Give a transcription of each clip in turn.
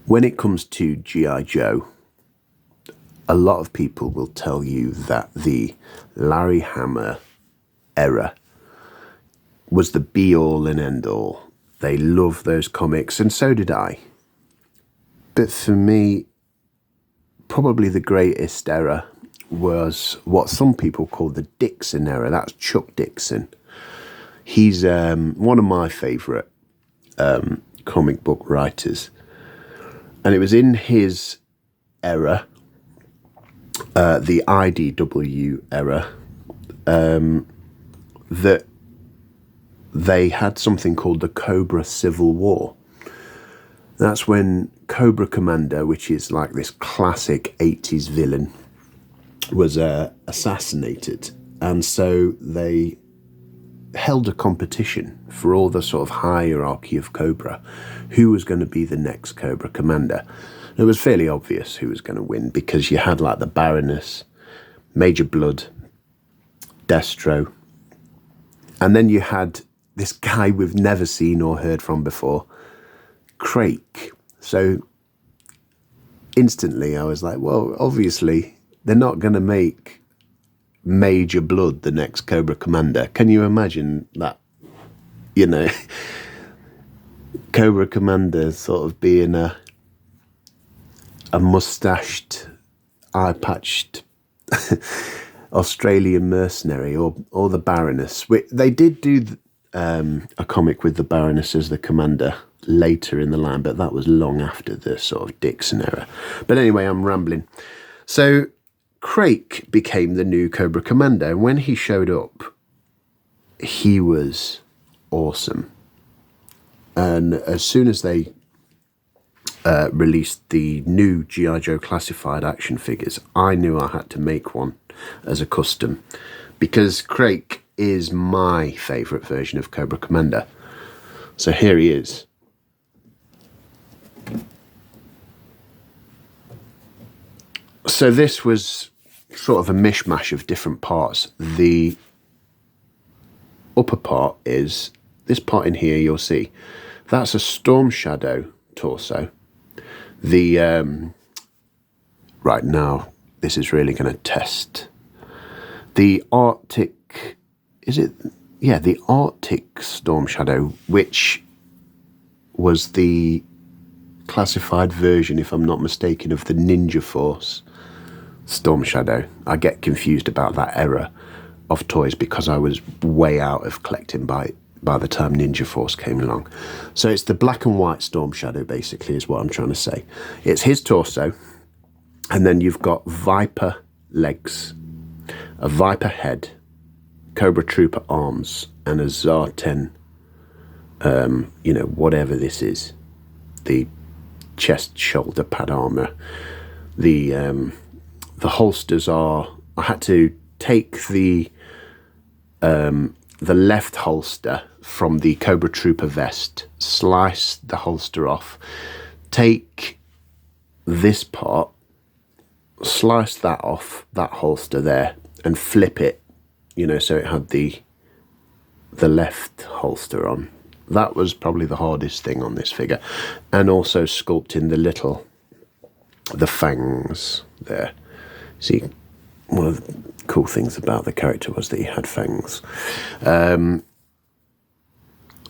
When it comes to G.I. Joe, a lot of people will tell you that the Larry Hama era was the be-all and end-all. They love those comics, and so did I. But for me, probably the greatest era was what some people call the Dixon era. That's Chuck Dixon. He's one of my favourite comic book writers. And it was in his era, the IDW era, that they had something called the Cobra Civil War. That's when Cobra Commander, which is like this classic 80s villain, was assassinated. And so they held a competition for all the sort of hierarchy of Cobra, who was going to be the next Cobra Commander. It was fairly obvious who was going to win, because you had like the Baroness, Major Blood, Destro, and then you had this guy we've never seen or heard from before, Crake. So instantly I was like, well, obviously they're not going to make Major Blood the next Cobra Commander. Can you imagine that? You know, Cobra Commander sort of being a mustached, eye-patched Australian mercenary, or the Baroness. They did do a comic with the Baroness as the commander later in the line, but that was long after the sort of Dixon era. But anyway, I'm rambling. So Crake became the new Cobra Commander, and when he showed up, he was awesome. And as soon as they released the new G.I. Joe classified action figures, I knew I had to make one as a custom, because Crake is my favourite version of Cobra Commander. So here he is. So this was sort of a mishmash of different parts. The upper part is this part in here, you'll see. That's a Storm Shadow torso. The right now, this is really going to test the Arctic. Is it? Yeah, the Arctic Storm Shadow, which was the classified version, if I'm not mistaken, of the Ninja Force Storm Shadow. I get confused about that era of toys because I was way out of collecting by the time Ninja Force came along. So it's the black and white Storm Shadow, basically, is what I'm trying to say. It's his torso, and then you've got Viper legs, a Viper head, Cobra Trooper arms, and a Zartan, you know, whatever this is, the chest shoulder pad armor. The holsters are, I had to take the left holster from the Cobra Trooper vest, slice the holster off, take this part, slice that off, that holster there, and flip it, you know, so it had the left holster on. That was probably the hardest thing on this figure. And also sculpting the fangs there. See, one of the cool things about the character was that he had fangs.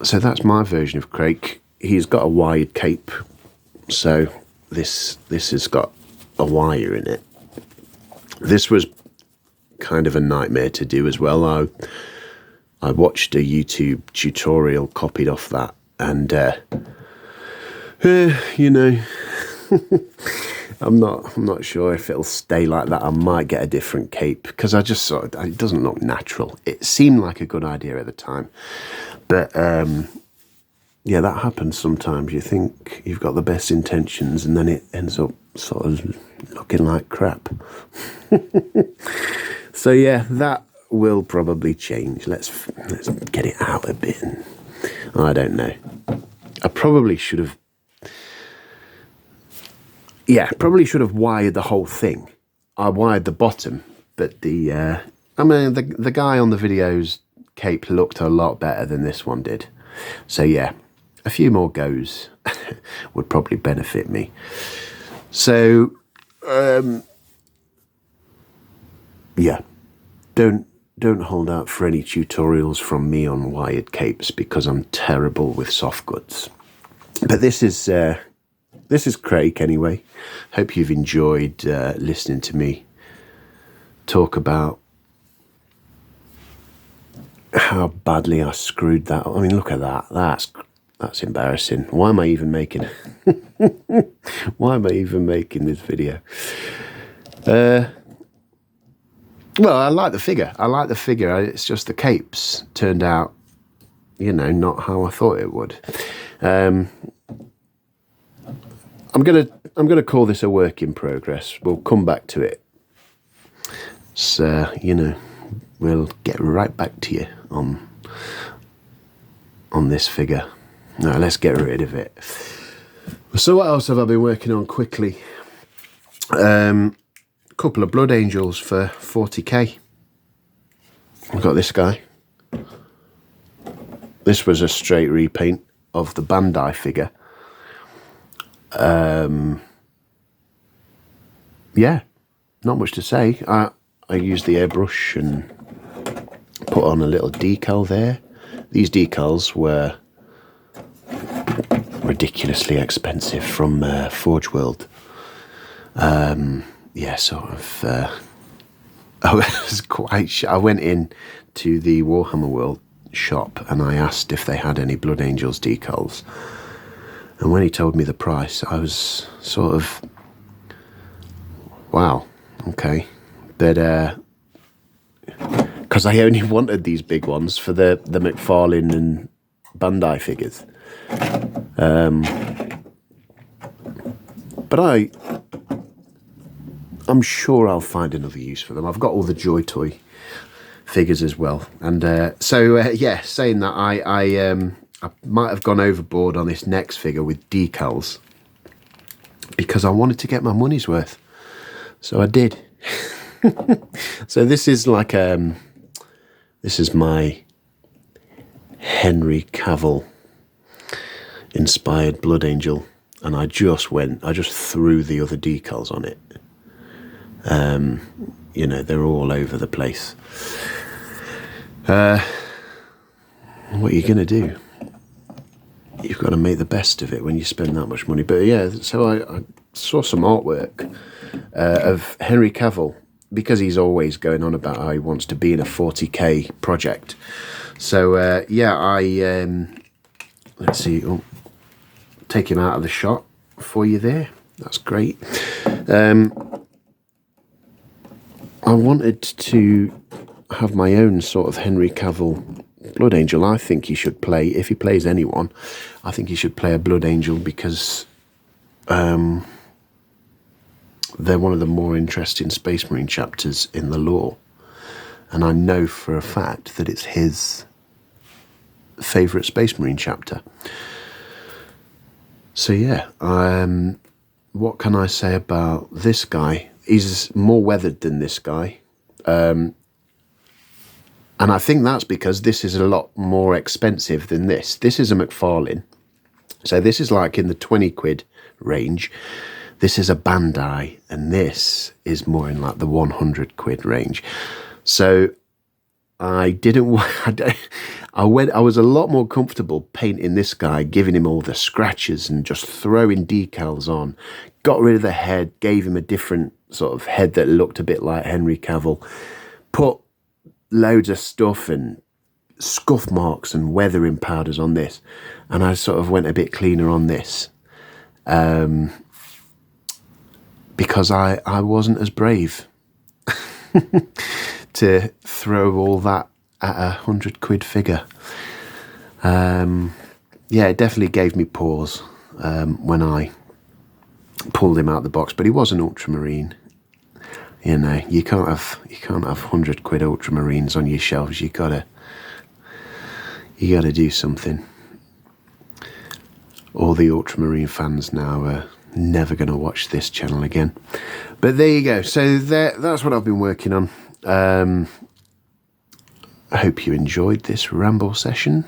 So that's my version of Crake. He's got a wired cape, so this has got a wire in it. This was kind of a nightmare to do as well. I watched a YouTube tutorial copied off that, and you know, I'm not sure if it'll stay like that. I might get a different cape, because I just sort of, it doesn't look natural. It seemed like a good idea at the time, but yeah, that happens sometimes. You think you've got the best intentions, and then it ends up sort of looking like crap. So yeah, that will probably change. Let's get it out a bit. I don't know. I probably should have. Yeah, probably should have wired the whole thing. I wired the bottom, but I mean, the guy on the video's cape looked a lot better than this one did. So yeah, a few more goes would probably benefit me. So, yeah, don't hold out for any tutorials from me on wired capes, because I'm terrible with soft goods. But this is Craig anyway. Hope you've enjoyed listening to me talk about how badly I screwed that. I mean, look at that. That's embarrassing. Why am I even making why am I even making this video? Well, I like the figure. It's just the capes turned out, not how I thought it would. I'm gonna call this a work in progress. We'll come back to it. So, we'll get right back to you on this figure. Now, let's get rid of it. So what else have I been working on quickly? A couple of Blood Angels for 40k. I've got this guy. This was a straight repaint of the Bandai figure. Yeah, not much to say. I used the airbrush and put on a little decal there. These decals were ridiculously expensive from Forge World. Yeah, sort of. I was quite. I went in to the Warhammer World shop and I asked if they had any Blood Angels decals. And when he told me the price, I was sort of, wow, okay. But because I only wanted these big ones for the Mcfarlane and Bandai figures. But I'm sure I'll find another use for them. I've got all the Joy Toy figures as well. And yeah, saying that, I might have gone overboard on this next figure with decals because I wanted to get my money's worth. So I did. So this is like, this is my Henry Cavill inspired Blood Angel. And I just threw the other decals on it. They're all over the place. What are you going to do? You've got to make the best of it when you spend that much money. But yeah, so I saw some artwork of Henry Cavill, because he's always going on about how he wants to be in a 40k project. So yeah, let's see, take him out of the shot for you there. That's great. I wanted to have my own sort of Henry Cavill Blood Angel. I think he should play, if he plays anyone, I think he should play a Blood Angel because they're one of the more interesting Space Marine chapters in the lore. And I know for a fact that it's his favourite Space Marine chapter. So yeah, what can I say about this guy? He's more weathered than this guy. And I think that's because this is a lot more expensive than this. This is a Mcfarlane. So this is like in the 20 quid range. This is a Bandai, and this is more in like the 100 quid range. So I was a lot more comfortable painting this guy, giving him all the scratches and just throwing decals on. Got rid of the head, gave him a different sort of head that looked a bit like Henry Cavill. Put loads of stuff and scuff marks and weathering powders on this. And I sort of went a bit cleaner on this. Because I wasn't as brave to throw all that at 100 quid figure. Yeah, it definitely gave me pause when I pulled him out of the box, but he was an ultramarine. You can't have 100 quid ultramarines on your shelves. You gotta do something. All the ultramarine fans now are never going to watch this channel again. But there you go. So that's what I've been working on. I hope you enjoyed this ramble session.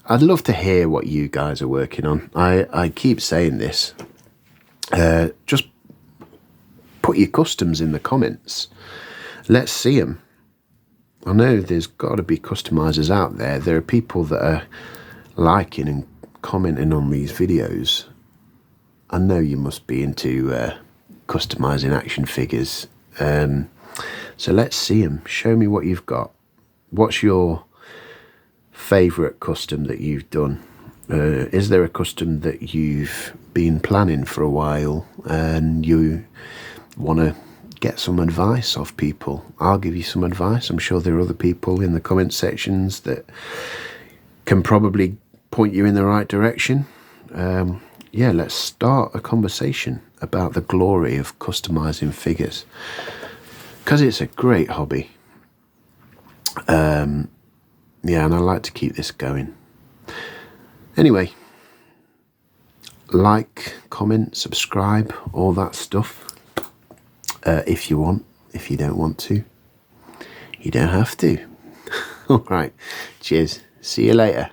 I'd love to hear what you guys are working on. I keep saying this. Just put your customs in the comments. Let's see them. I know there's got to be customizers out there. There are people that are liking and commenting on these videos. I know you must be into customizing action figures. So let's see them. Show me what you've got. What's your favourite custom that you've done? Is there a custom that you've been planning for a while and you want to get some advice off people? I'll give you some advice. I'm sure there are other people in the comment sections that can probably point you in the right direction. Yeah, let's start a conversation about the glory of customizing figures, because it's a great hobby. Yeah, and I like to keep this going. Anyway, like, comment, subscribe, all that stuff. If you want. If you don't want to, you don't have to. All right. Cheers. See you later.